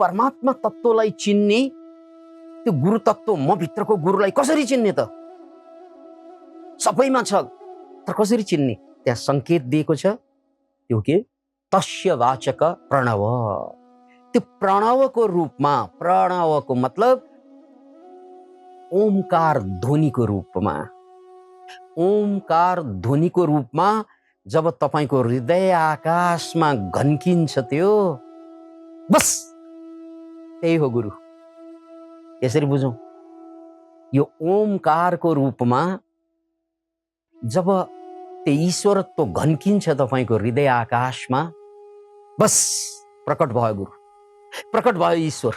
परमात्मा तत्त्वलाई चिन्ने, त्यो गुरु तत्त्व म भित्रको गुरुलाई कसरी चिन्ने त? सबैमा छ, तर कसरी चिन्ने? त्यहाँ संकेत दिएको छ, त्यो के? तस्य वाचक प्रणव। त्यो प्रणवको रूपमा, प्रणवको मतलब ओमकार ध्वनिको रूपमा, ओमकार ध्वनिको रूपमा जब तपाईको हृदय आकाशमा घन्किन्छ त्यो, बस त्यही हो गुरु। यसरी बुझौं, यो ओमकारको रूपमा जब त्यो ईश्वरत्व घन्किन्छ तपाईको हृदय आकाशमा, बस प्रकट भयो गुरु, प्रकट भयो ईश्वर।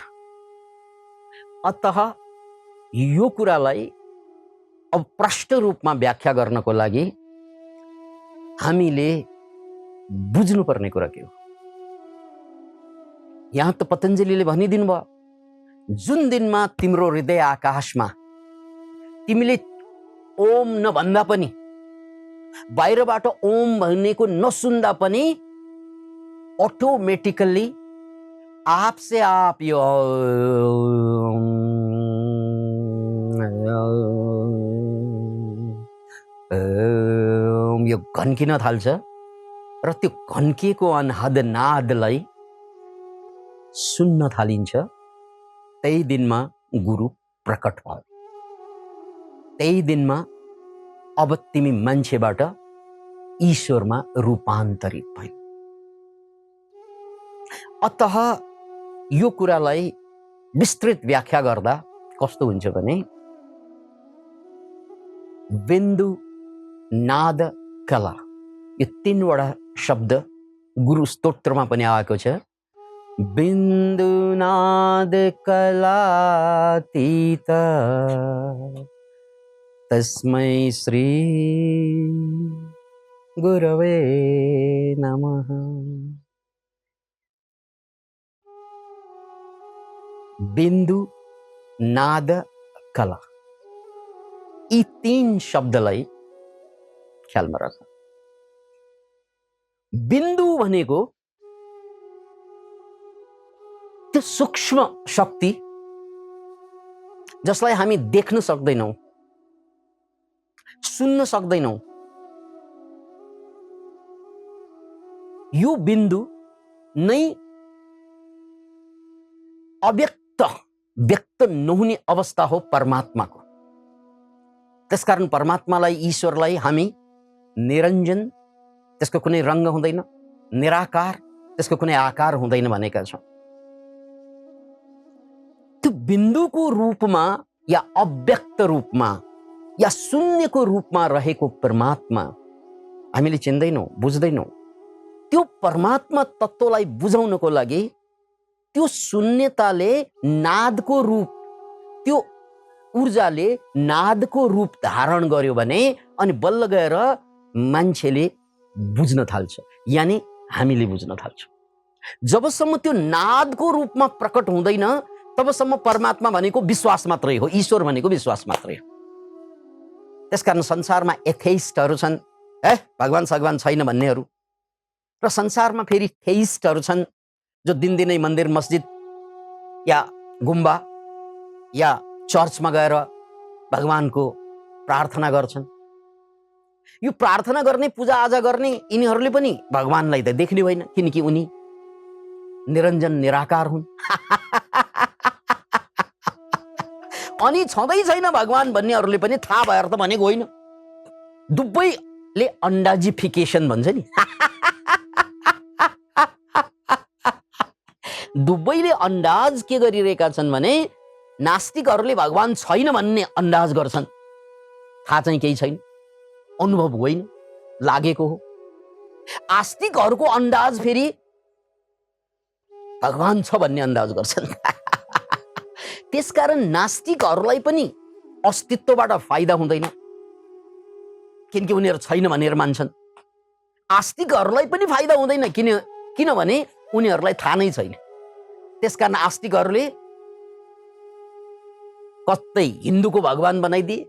अतः यो कुरालाई अब प्रष्ट रूपमा व्याख्या गर्नको लागि हामीले बुझ्नुपर्ने कुरा के हो? यहाँ त पतञ्जलिले भनिदिनु भयो, जुन दिनमा तिम्रो हृदय आकाशमा तिमीले ओम नभन्दा पनि, बाहिरबाट ओम भनेको नसुन्दा पनि अटोमेटिकली आप से आप यो घन्किन थाल्छ र त्यो घन्किएको अनहद नादलाई सुन्न थालिन्छ। त्यही दिनमा गुरु प्रकट भयो। त्यही दिनमा अब तिमी मान्छेबाट ईश्वरमा रूपान्तरित भयो। अतः यो कुरालाई विस्तृत व्याख्या गर्दा कस्तो हुन्छ भने, बिन्दु नाद कला, यो तीनवटा शब्द गुरु स्तोत्रमा पनि आएको छ। बिन्दु नाद कलातीत तस्मै श्री गुरवे नमः। बिन्दु नाद कला, यी तीन शब्दलाई ख्यालमा राख। बिन्दु भनेको त्यो सूक्ष्म शक्ति जसलाई हामी देख्न सक्दैनौं, सुन्न सक्दैनौं। यो बिन्दु नै अव्यक्त, व्यक्त नहुने अवस्था हो परमात्माको। त्यसकारण परमात्मालाई, ईश्वरलाई हामी निरञ्जन, त्यसको कुनै रंग हुँदैन, निराकार, त्यसको कुनै आकार हुँदैन भनेका छौं। त्यो बिन्दुको रूपमा या अव्यक्त रूपमा या शून्यको रूपमा रहेको परमात्मा हामीले चिन्दैनौं, बुझ्दैनौं। त्यो परमात्मा तत्त्वलाई बुझाउनको लागि त्यो शून्यताले नादको रूप, त्यो ऊर्जाले नादको रूप धारण गर्यो भने अनि बल्ल गएर मान्छेले बुझ्न थाल्छ, यानी हामीले बुझ्न थाल्छौं। जबसम्म त्यो नादको रूपमा प्रकट हुँदैन तबसम्म परमात्मा भनेको विश्वास मात्रै हो, ईश्वर भनेको विश्वास मात्रै हो। त्यसकारण संसारमा एथेइस्टहरू छन्, भगवान सगवान छैन भन्नेहरू, र संसारमा फेरि थेइस्टहरू छन् जो दिनदिनै मन्दिर मस्जिद या गुम्बा या चर्चमा गएर भगवानको प्रार्थना गर्छन्। यो प्रार्थना गर्ने, पूजा आजा गर्ने यिनीहरूले पनि भगवानलाई त देख्ने होइन, किनकि उनी निरञ्जन निराकार हुन्। अनि छँदै छैन भगवान भन्नेहरूले पनि थाहा भएर त भनेको होइन। दुवैले अन्डाजिफिकेसन भन्छ नि, दुवैले अन्दाज के गरिरहेका छन् भने नास्तिकहरूले भगवान छैन भन्ने अन्दाज गर्छन्। थाहा चाहिँ केही छैन, अनुभव होइन, लागेको हो। आस्तिकहरूको अन्दाज फेरि भगवान छ भन्ने अन्दाज गर्छन्। त्यसकारण नास्तिकहरूलाई पनि अस्तित्वबाट फाइदा हुँदैन, किनकि उनीहरू छैन भनेर मान्छन्। आस्तिकहरूलाई पनि फाइदा हुँदैन, किनभने उनीहरूलाई थाहा नै छैन। त्यसकारण आस्तिकहरूले कतै हिन्दूको भगवान बनाइदिए,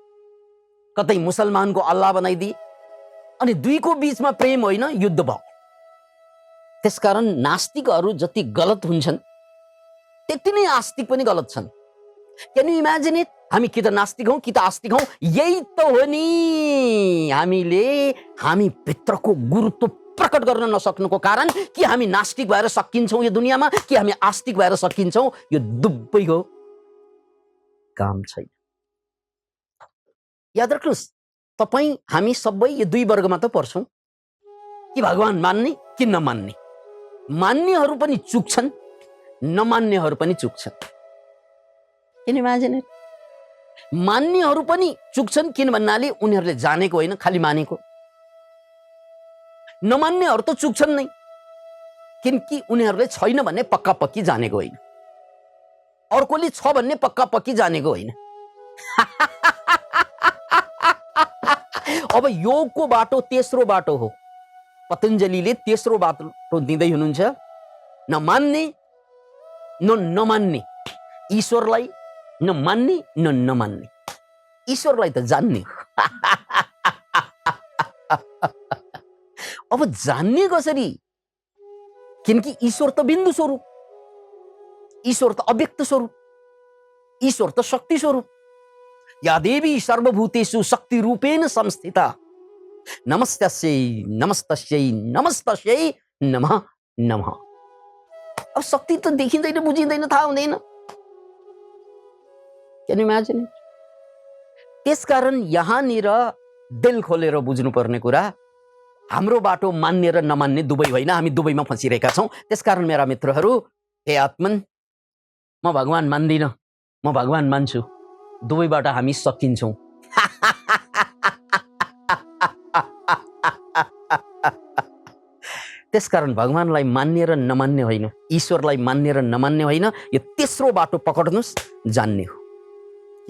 कतै मुसलमानको अल्लाह बनाइदिए, अनि दुईको बीचमा प्रेम होइन, युद्ध भयो। त्यसकारण नास्तिकहरू जति गलत हुन्छन् त्यति नै आस्तिक पनि गलत छन्। Can you imagine it? हामी कि त नास्तिक हौँ कि त आस्तिक हौँ। यही त हो नि हामीले हामी भित्रको गुरुत्व प्रकट गर्न नसक्नुको कारण। कि हामी नास्तिक भएर सकिन्छौँ यो दुनियाँमा, कि हामी आस्तिक भएर सकिन्छौँ, यो दुवैको काम छैन। याद राख्नुहोस्, तपाईँ हामी सबै यो दुई वर्गमा त पर्छौँ, कि भगवान मान्ने कि नमान्ने। मान्नेहरू पनि चुक्छन्, नमान्नेहरू पनि चुक्छन्। किन इमेजिन इट? मान्नेहरू पनि चुक्छन्, किन भन्नाले उनीहरूले जानेको होइन, खालि मानेको। नमान्नेहरू त चुक्छन् नै, किनकि उनीहरूले छैन भन्ने पक्का पक्की जानेको होइन, अर्कोले छ भन्ने पक्का पक्की जानेको होइन। अब योगको बाटो तेस्रो बाटो हो। पतञ्जलिले तेस्रो बाटो दिँदै हुनुहुन्छ, नमान्ने न नमान्ने, ईश्वरलाई न मान्ने न नमान्ने, ईश्वरलाई त जान्ने। अब जान्ने कसरी? किनकि ईश्वर त बिन्दु स्वरूप, ईश्वर त अव्यक्त स्वरूप, ईश्वर त शक्ति स्वरूप। या देवी सर्वभूतेषु शक्ति रूपेण संस्थिता नमस्तस्यै नमस्तस्यै नमस्तस्यै नमः नमः। अब शक्ति त देखिँदैन, बुझिँदैन, थाहा हुँदैन। Can you imagine it? त्यसकारण यहाँनिर दिल खोलेर बुझ्नुपर्ने कुरा, हाम्रो बाटो मान्ने र नमान्ने दुवै होइन, हामी दुवैमा फँसिरहेका छौँ। त्यसकारण मेरा मित्रहरू, हे आत्मन, म भगवान मान्दिनँ, म भगवान मान्छु, दुवैबाट हामी सकिन्छौँ। त्यसकारण भगवानलाई मान्ने र नमान्ने होइन, ईश्वरलाई मान्ने र नमान्ने होइन, यो तेस्रो बाटो पक्ड्नुहोस्, जान्ने हो।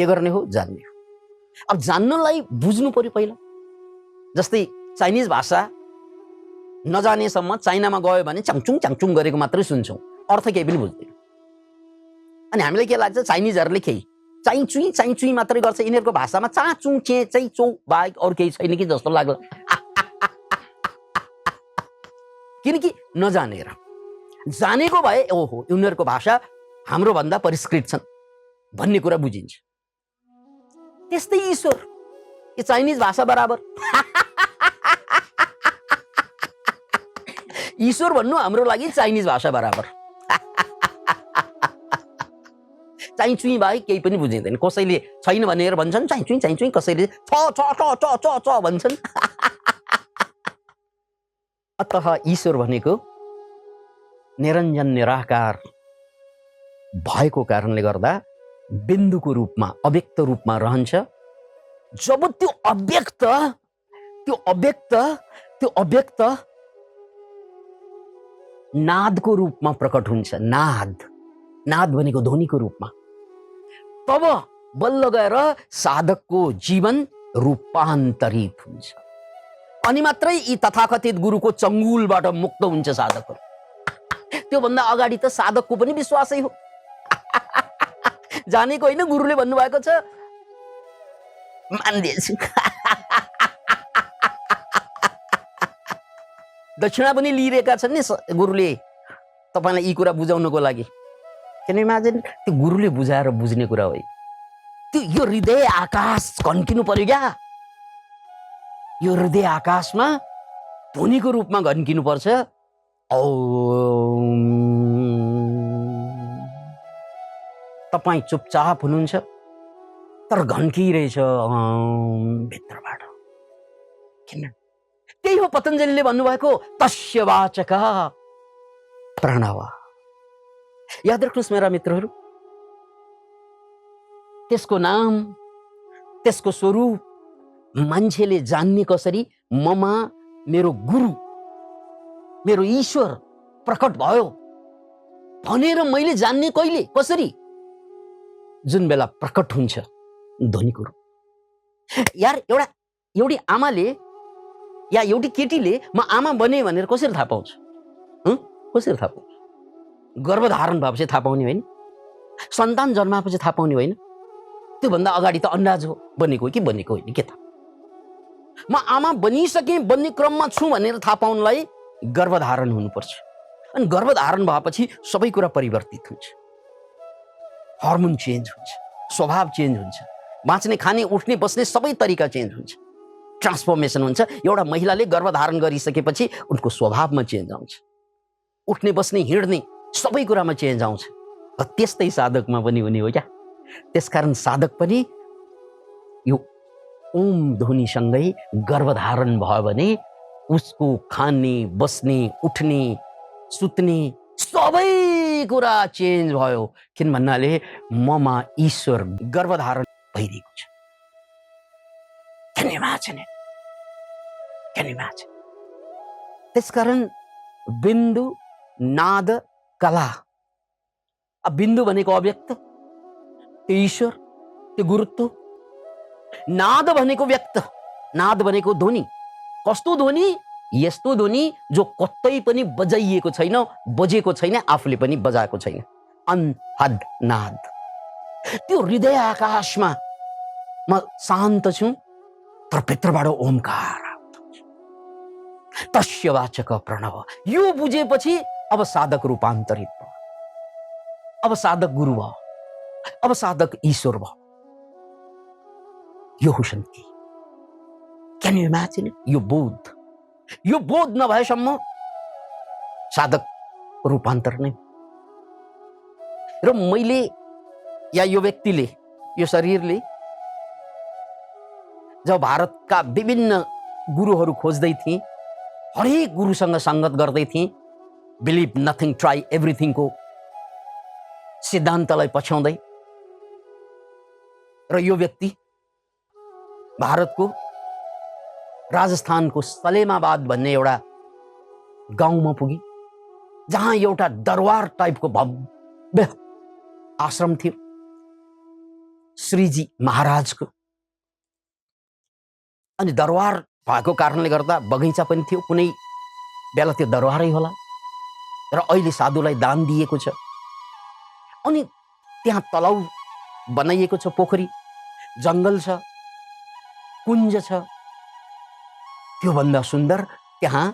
के गर्ने हो? जान्ने हो। अब जान्नलाई बुझ्नु पर्यो पहिला। जस्तै चाइनिज भाषा नजानेसम्म चाइनामा गयो भने चाङचुङ चाङचुङ गरेको मात्रै सुन्छौँ, अर्थ केही पनि बुझ्दैन। अनि हामीलाई के लाग्छ? चाइनिजहरूले केही चाइचुई चाइचुई मात्रै गर्छ, यिनीहरूको भाषामा चाचुङ चे चै चौ बाहेक अरू केही छैन कि जस्तो लाग्छ। किनकि नजानेर। जानेको भए ओहो उनीहरूको भाषा हाम्रो भन्दा परिष्कृत छन् भन्ने कुरा बुझिन्छ। त्यस्तै ईश्वर, यो चाइनिज भाषा बराबर। ईश्वर भन्नु हाम्रो लागि चाइनिज भाषा बराबर। चाइचुई बाहेक केही पनि बुझिँदैन। कसैले छैन भनेर भन्छन् चाइचुई चाइचुई, कसैले छ छ छ छ छ छ भन्छन्। अतः ईश्वर भनेको निरञ्जन निराकार भएको कारणले गर्दा बिन्दुको रूपमा, अव्यक्त रूपमा रहन्छ। जब त्यो अव्यक्त नादको रूपमा प्रकट हुन्छ, नाद भनेको ध्वनिको रूपमा, तब बल्ल गएर साधकको जीवन रूपान्तरित हुन्छ। अनि मात्रै यी तथाकथित गुरुको चङ्गुलबाट मुक्त हुन्छ साधकहरू। त्योभन्दा अगाडि त साधकको पनि विश्वासै हो। जानेको होइन, गुरुले भन्नुभएको छ मान्दिएछु। दक्षिणा पनि लिइरहेका छन् नि गुरुले तपाईँलाई यी कुरा बुझाउनको लागि। किन इमेजिन, त्यो गुरुले बुझाएर बुझ्ने कुरा हो। त्यो यो हृदय आकाश घन्किनु पर्यो क्या। यो हृदय आकाशमा ध्वनिको रूपमा घन्किनु पर्छ। तपाईँ चुपचाप हुनुहुन्छ तर घन्किरहेछ भित्रबाट। किन? त्यही हो पतञ्जलिले भन्नुभएको तस्य वाचका प्रणव। याद राख्नुहोस् मेरा मित्रहरू, त्यसको नाम, त्यसको स्वरूप मान्छेले जान्ने कसरी? ममा मेरो गुरु, मेरो ईश्वर प्रकट भयो भनेर मैले जान्ने कहिले, कसरी? जुन बेला प्रकट हुन्छ ध्वनिको रूप। यार एउटी आमाले या एउटी केटीले म आमा बने भनेर कसरी थाहा पाउँछ? कसरी थाहा पाउँछ? गर्भधारण भएपछि थाहा पाउने होइन, सन्तान जन्माएपछि थाहा पाउने होइन, त्योभन्दा अगाडि त अन्दाज हो बनेको कि बनेको होइन। के थाहा? म आमा बनिसकेँ, बन्ने क्रममा छु भनेर थाहा पाउनलाई गर्भधारण हुनुपर्छ। अनि गर्भधारण भएपछि सबै कुरा परिवर्तित हुन्छ। हर्मोन चेन्ज हुन्छ, स्वभाव चेन्ज हुन्छ, बाँच्ने खाने उठ्ने बस्ने सबै तरिका चेन्ज हुन्छ, ट्रान्सफर्मेसन हुन्छ। एउटा महिलाले गर्भधारण गरिसकेपछि उनको स्वभावमा चेन्ज आउँछ, उठ्ने बस्ने हिँड्ने सबै कुरामा चेन्ज आउँछ। त्यस्तै साधकमा पनि हुने हो क्या। त्यसकारण साधक पनि यो ओम ध्वनिसँगै गर्भधारण भयो भने उसको खाने बस्ने उठ्ने सुत्ने सबै कुरा चेन्ज भयो। किन भन्नाले ममा ईश्वर गर्भधारण भइरहेको छ। त्यसकारण बिन्दु नाद कला। अब बिन्दु भनेको अव्यक्त, त्यो ईश्वर, त्यो गुरुत्व। नाद भनेको व्यक्त, नाद भनेको ध्वनि। कस्तो ध्वनि? यस्तो ध्वनि जो कतै पनि बजाइएको छैन, बजेको छैन, आफूले पनि बजाएको छैन। अनहद नाद। त्यो हृदय आकाशमा म शान्त छु, तर भित्रबाट ओमकार तस्य वाचक प्रणव। यो बुझेपछि अब साधक रूपान्तरित भयो, अब साधक गुरु भयो, अब साधक ईश्वर भयो। यो हो शान्ति। Can you imagine? यो बोध नभएसम्म साधक रूपान्तर नै। र मैले या यो व्यक्तिले, यो शरीरले जब भारतका विभिन्न गुरुहरू खोज्दै थिए, हरेक गुरुसँग संगत गर्दै थिए, बिलिभ नथिङ ट्राई एभ्रिथिङको सिद्धान्तलाई पछ्याउँदै, र यो व्यक्ति भारतको राजस्थानको सलेमाबाद भन्ने एउटा गाउँमा पुगी, जहाँ एउटा दरबार टाइपको भव्य आश्रम थियो श्रीजी महाराजको। अनि दरबार भएको कारणले गर्दा बगैँचा पनि थियो, कुनै बेला त्यो दरबारै होला। र अहिले साधुलाई दान दिएको छ। अनि त्यहाँ तलाउ बनाइएको छ, पोखरी, जङ्गल छ, कुञ्ज छ। त्योभन्दा सुन्दर त्यहाँ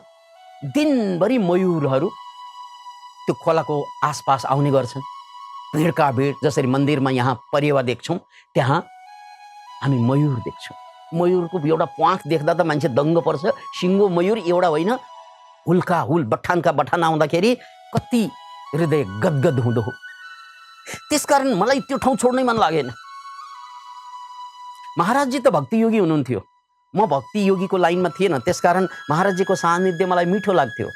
दिनभरि मयूरहरू त्यो खोलाको आसपास आउने गर्छन्। भिडका भिड, जसरी मन्दिरमा यहाँ परेवा देख्छौँ, त्यहाँ हामी मयूर देख्छौँ। मयूरको एउटा प्वाख देख्दा त मान्छे दङ्ग पर्छ। सिङ्गो मयूर एउटा होइन, हुल्का हुल, बठानका बठान आउँदाखेरि कति हृदय गदगद हुँदो हो। त्यसकारण मलाई त्यो ठाउँ छोड्नै मन लागेन। महाराजजी त भक्ति योगी हुनुहुन्थ्यो, म भक्ति योगीको लाइनमा थिएन। त्यसकारण महाराजजीको सान्निध्य मलाई मिठो लाग्थ्यो,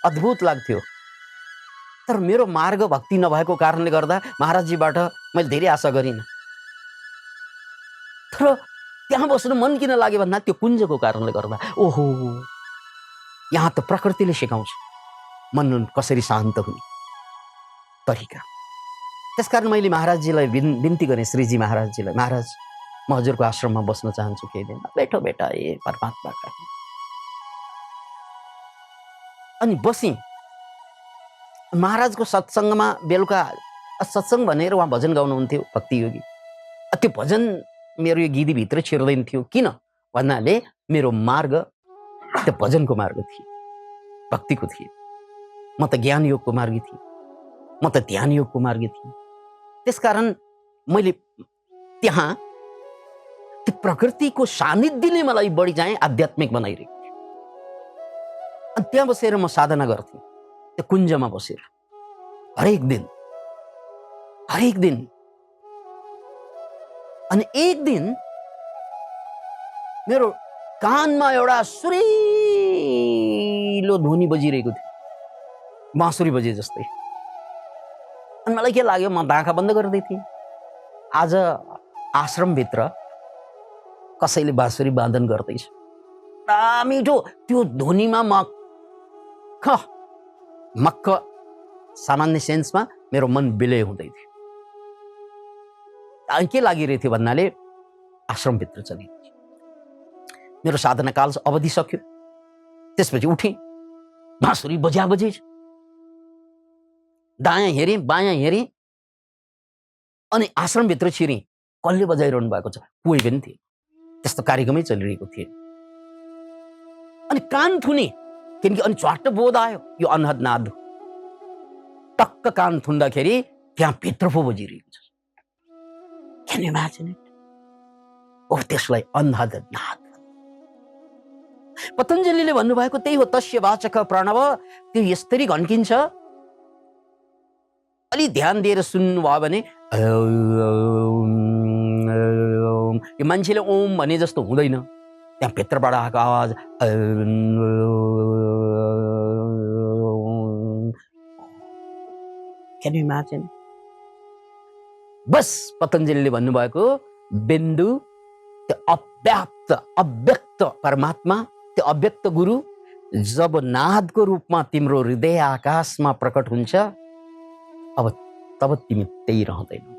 अद्भुत लाग्थ्यो। तर मेरो मार्ग भक्ति नभएको कारणले गर्दा महाराजजीबाट मैले धेरै आशा गरिनँ। तर त्यहाँ बस्नु मन किन लाग्यो भन्दा त्यो कुञ्जको कारणले गर्दा। ओहो, यहाँ त प्रकृतिले सिकाउँछ मन कसरी शान्त हुने तरिका। त्यसकारण मैले महाराजजीलाई बिन्ती गरेँ, श्रीजी महाराजजीलाई, महाराज म हजुरको आश्रममा बस्न चाहन्छु केही दिन। बैठो बेटा, ए परमात्मा का। अनि बसेँ। महाराजको सत्सङ्गमा बेलुका सत्सङ्ग भनेर उहाँ भजन गाउनुहुन्थ्यो, भक्ति योगी। त्यो भजन मेरो यो गिदीभित्र छिर्दैन थियो। किन भन्नाले मेरो मार्ग त्यो भजनको मार्ग थियो, भक्तिको थियो। म त ज्ञान योगको मार्गी थिएँ, म त ध्यान योगको मार्गी थिएँ। त्यसकारण मैले त्यहाँ त्यो प्रकृतिको सानिध्यले मलाई बढी चाहिँ आध्यात्मिक बनाइरहेको थियो। अनि त्यहाँ बसेर म साधना गर्थेँ, त्यो कुञ्जमा बसेर हरेक दिन। अनि एक दिन मेरो कानमा एउटा सुरिलो ध्वनि बजिरहेको थियो, बाँसुरी बजे जस्तै। अनि मलाई के लाग्यो, म आँखा बन्द गर्दै थिएँ। आज आश्रमभित्र कसैले बाँसुरी वादन गर्दैछ, मिठो त्यो ध्वनिमा मक्क सामान्य सेन्समा मेरो मन विलय हुँदै थियो। के लागिरहेको थियो भन्नाले आश्रमभित्र चलेको थियो। मेरो साधना काल अवधि सक्यो। त्यसपछि उठेँ, बाँसुरी बजे दायाँ हेरेँ, बायाँ हेरेँ, अनि आश्रमभित्र छिरेँ। कसले बजाइरहनु भएको छ? कोही पनि थिएन, त्यस्तो कार्यक्रमै चलिरहेको थियो। अनि कान थुने, किनकि अनि झट्ट बोध आयो, यो अनहद नाद। टक्क कान थुन्दाखेरि त्यहाँ भित्र पो बजिरहेको छ। Can you imagine it? त्यसलाई अन्धद नाद। पतञ्जलिले भन्नुभएको त्यही हो, तस्य वाचक प्रणव। त्यो यसरी घन्किन्छ, अलि ध्यान दिएर सुन्नुभयो भने यो मान्छेले ओम भने जस्तो हुँदैन, त्यहाँ भित्रबाट आएको आवाज Can you imagine? बस पतञ्जलिले भन्नुभएको बिन्दु, त्यो अव्यक्त परमात्मा, त्यो अव्यक्त गुरु जब नादको रूपमा तिम्रो हृदय आकाशमा प्रकट हुन्छ, अब तब तिमी त्यही रहँदैनौ।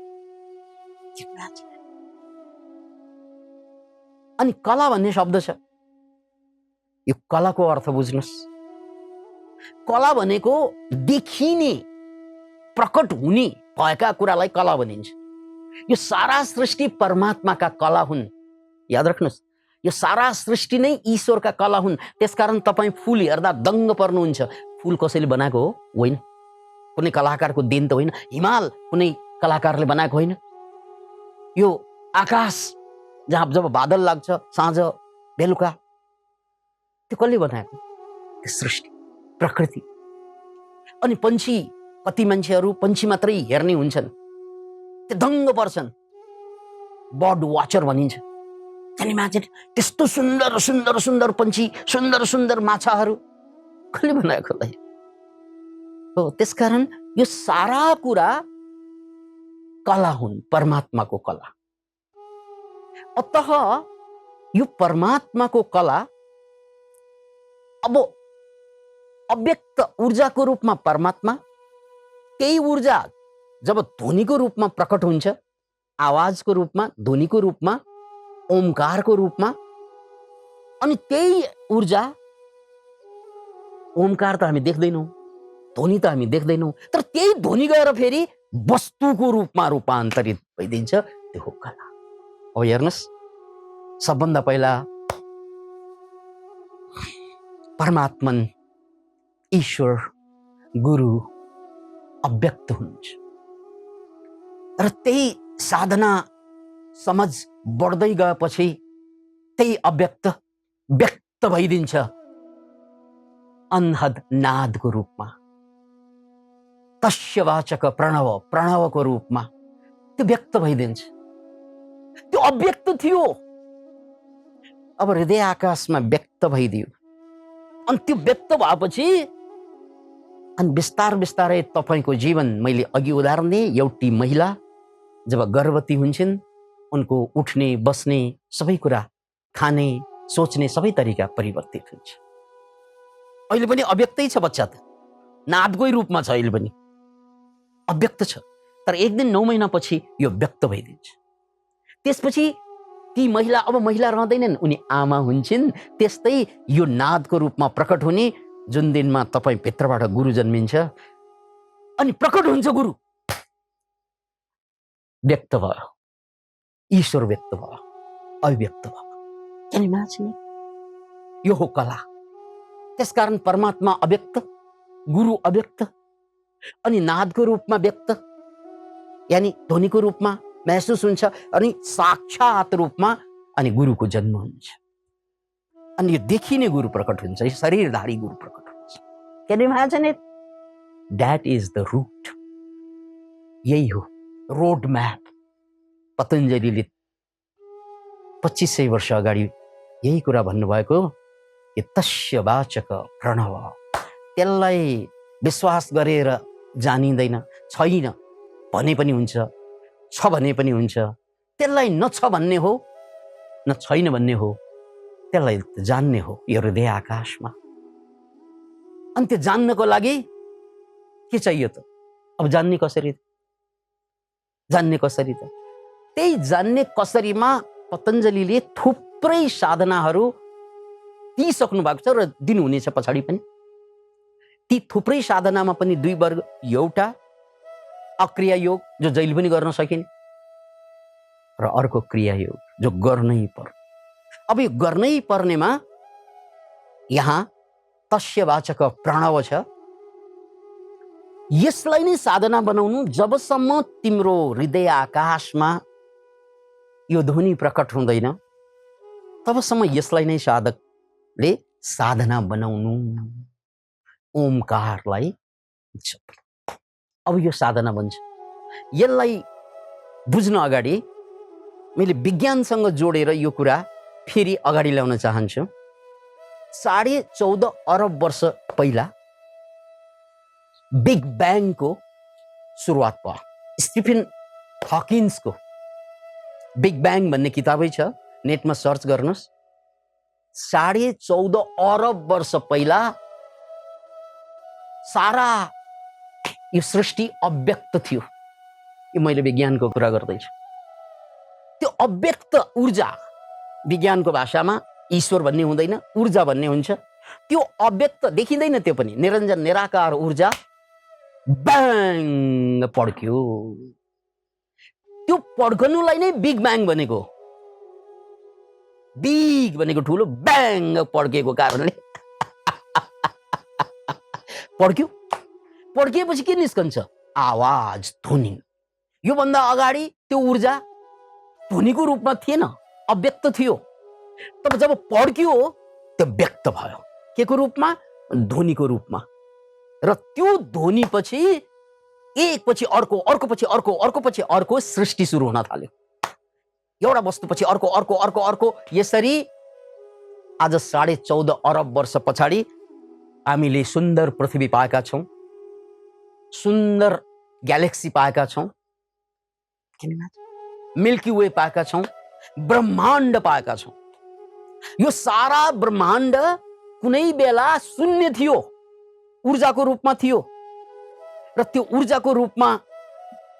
अनि कला भन्ने शब्द छ, यो कलाको अर्थ बुझ्नुस्। कला भनेको देखिने, प्रकट हुने भएका कुरालाई कला भनिन्छ। यो सारा सृष्टि परमात्माका कला हुन्, याद राख्नुस्। यो सारा सृष्टि नै ईश्वरका कला हुन्। त्यसकारण तपाईँ फूल हेर्दा दङ्ग पर्नुहुन्छ। फूल कसैले बनाएको हो? होइन। कुनै कलाकारको देन त होइन। हिमाल कुनै कलाकारले बनाएको होइन। यो आकाश जहाँ जब बादल लाग्छ साँझ बेलुका, त्यो कसले बनाएको? त्यो सृष्टि, प्रकृति। अनि पन्छी, कति मान्छेहरू पन्छी मात्रै हेर्ने हुन्छन्, त्यो दङ्ग पर्छन्, बर्ड वाचर भनिन्छ। Can you imagine? त्यस्तो सुन्दर सुन्दर सुन्दर पन्छी, सुन्दर सुन्दर माछाहरू कसले बनाएको होला? हो, त्यसकारण यो सारा कुरा कला हुन्, परमात्माको कला। अतः यो परमात्माको कला अब अव्यक्त ऊर्जाको रूपमा परमात्मा, त्यही ऊर्जा जब ध्वनिको रूपमा प्रकट हुन्छ, आवाजको रूपमा, ध्वनिको रूपमा, ओमकारको रूपमा, अनि त्यही ऊर्जा, ओमकार त हामी देख्दैनौँ, ध्वनि त हामी देख्दैनौँ, तर त्यही ध्वनि गएर फेरि वस्तुको रूपमा रूपान्तरित भइदिन्छ, त्यो हो कला। अब हेर्नुहोस्, सबभन्दा पहिला परमात्मन, ईश्वर, गुरु अव्यक्त हुनुहुन्छ र त्यही साधना समझ बढ्दै गएपछि त्यही अव्यक्त व्यक्त भइदिन्छ अनहद नादको रूपमा। तस्य वाचक प्रणव, प्रणवको रूपमा त्यो व्यक्त भइदिन्छ। त्यो अव्यक्त थियो, अब हृदय आकाशमा व्यक्त भइदियो। अनि त्यो व्यक्त भएपछि अनि बिस्तार बिस्तारै तपाईको जीवन, मैले अघि उदाहरण दिएँ, एउटी महिला जब गर्भवती हुन्छन्, उनको उठ्ने, बस्ने, सबै कुरा, खाने, सोच्ने सबै तरिका परिवर्तित हुन्छ। अहिले पनि अव्यक्तै छ बच्चा त, नादकै रूपमा छ, अहिले पनि अव्यक्त छ, तर एक दिन 9 महिनापछि यो व्यक्त भइदिन्छ। त्यसपछि ती महिला अब महिला रहँदैनन्, उनी आमा हुन्छन्। त्यस्तै यो नादको रूपमा प्रकट हुने, जुन दिनमा तपाईँ भित्रबाट गुरु जन्मिन्छ अनि प्रकट हुन्छ गुरु, व्यक्त भयो, ईश्वर व्यक्त भयो, अव्यक्त भयो। Can you imagine it? यो हो कला। त्यसकारण परमात्मा अव्यक्त, गुरु अव्यक्त, अनि नादको रूपमा व्यक्त, यानी ध्वनिको रूपमा महसुस हुन्छ, अनि साक्षात रूपमा अनि गुरुको जन्म हुन्छ। अनि यो देखिने गुरु प्रकट हुन्छ, यो शरीरधारी गुरु प्रकट हुन्छ। Can you imagine it? That is the root. यही हो रोड म्याप। पतञ्जलिले 2500 वर्ष अगाडि यही कुरा भन्नुभएको कि तस्य वाचक प्रणव। त्यसलाई विश्वास गरेर जानिँदैन, छैन भने पनि हुन्छ, छ भने पनि हुन्छ। त्यसलाई न छ भन्ने हो न छैन भन्ने हो, त्यसलाई जान्ने हो यो हृदय आकाशमा। अनि त्यो जान्नको लागि के चाहियो त? अब जान्ने कसरी? जान्ने कसरी त? त्यही जान्ने कसरीमा पतञ्जलिले थुप्रै साधनाहरू दिइसक्नु भएको छ र दिनुहुनेछ पछाडि पनि। ती थुप्रै साधनामा पनि 2 वर्ग, एउटा अक्रिया योग जो जहिले पनि गर्न सकिने, र अर्को क्रिया योग जो गर्नै पर्ने। अब यो गर्नै पर्नेमा यहाँ तस्य वाचक प्रणव छ, यसलाई नै साधना बनाउनु। जबसम्म तिम्रो हृदय आकाशमा यो ध्वनि प्रकट हुँदैन तबसम्म यसलाई नै साधकले साधना बनाउनु, ओमकारलाई जप्नु। अब यो साधना बन्छ। यसलाई बुझ्न अगाडि मैले विज्ञानसँग जोडेर यो कुरा फेरि अगाडि ल्याउन चाहन्छु। 14.5 अरब वर्ष पहिला बिग ब्याङको सुरुवात भयो। स्टिफन हकिन्सको बिग ब्याङ भन्ने किताबै छ, नेटमा सर्च गर्नुहोस्। 14.5 अरब वर्ष पहिला सारा यो सृष्टि अव्यक्त थियो। यो मैले विज्ञानको कुरा गर्दैछु। त्यो अव्यक्त ऊर्जा, विज्ञानको भाषामा ईश्वर भन्ने हुँदैन, ऊर्जा भन्ने हुन्छ। त्यो अव्यक्त देखिँदैन, त्यो पनि निरञ्जन निराकार ऊर्जा ब्याङ पड्क्यो। त्यो पड्कनुलाई नै बिग ब्याङ भनेको। बिग भनेको ठुलो, ब्याङ पड्केको कारणले पड्क्यो। पड्किएपछि के निस्कन्छ? आवाज, ध्वनि। योभन्दा अगाडि त्यो ऊर्जा ध्वनिको रूपमा थिएन, अव्यक्त थियो। तब जब पड्क्यो त्यो व्यक्त भयो। के को रूपमा? ध्वनिको रूपमा। र त्यो ध्वनि पछि एक पछि अर्को, अर्को पछि अर्को, अर्को पछि अर्को सृष्टि सुरु हुन थाल्यो। एउटा वस्तु पछि अर्को, अर्को, अर्को, अर्को। यसरी आज 14.5 अरब वर्ष पछाडि हामीले सुन्दर पृथ्वी पाएका छौं, सुन्दर ग्यालेक्सी पाएका छौं, मिल्की वे पाएका छौं, ब्रह्माण्ड पाएका छौं। यो सारा ब्रह्माण्ड कुनै बेला शून्य थियो, ऊर्जाको रूपमा थियो। र त्यो ऊर्जाको रूपमा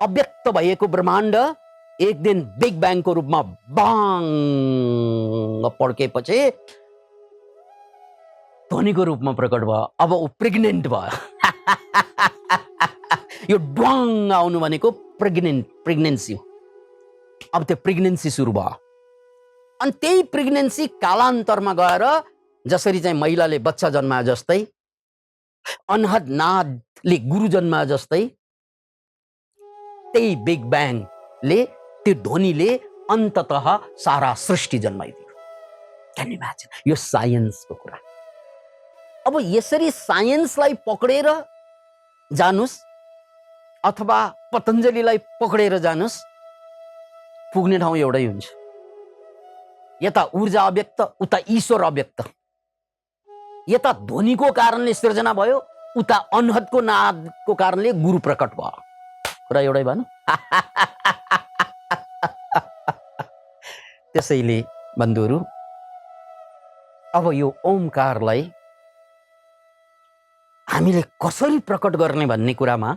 अव्यक्त भएको ब्रह्माण्ड एक दिन बिग ब्याङको रूपमा बाङ पड्केपछि ध्वनिको रूपमा प्रकट भयो। अब ऊ प्रेग्नेन्ट भयो। यो ड्वाङ आउनु भनेको प्रेग्नेन्सी हो। अब त्यो प्रेग्नेन्सी सुरु भयो। अनि त्यही प्रेग्नेन्सी कालान्तरमा गएर जसरी चाहिँ महिलाले बच्चा जन्माए जस्तै, अनहद नादले गुरु जन्माए जस्तै, त्यही बिग ब्याङले, त्यो ध्वनिले अन्ततः सारा सृष्टि जन्माइदियो। Can imagine? यो साइन्सको कुरा। अब यसरी साइन्सलाई पक्रेर जानुस् अथवा पतञ्जलिलाई पक्रेर जानुस्, पुग्ने ठाउँ एउटै हुन्छ। यता ऊर्जा अव्यक्त, उता ईश्वर अव्यक्त। यता ध्वनिको कारणले सृजना भयो, उता अनहदको नादको कारणले गुरु प्रकट भयो। कुरा एउटै भएन? त्यसैले बन्धुहरू, अब यो ओमकारलाई हामीले कसरी प्रकट गर्ने भन्ने कुरामा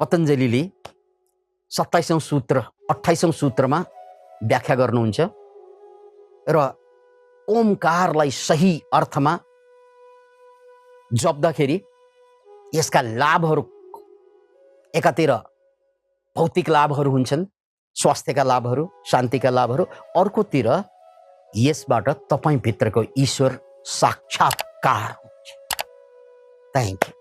पतञ्जलिले 27औं सूत्र 28औं सूत्रमा व्याख्या गर्नुहुन्छ। र ओमकारलाई सही अर्थमा जप्दाखेरि यसका लाभहरू, एकातिर भौतिक लाभहरू हुन्छन्, स्वास्थ्यका लाभहरू, शान्तिका लाभहरू, अर्कोतिर यसबाट तपाईँ भित्रको ईश्वर साक्षात्कार हुन्छ। Thank you.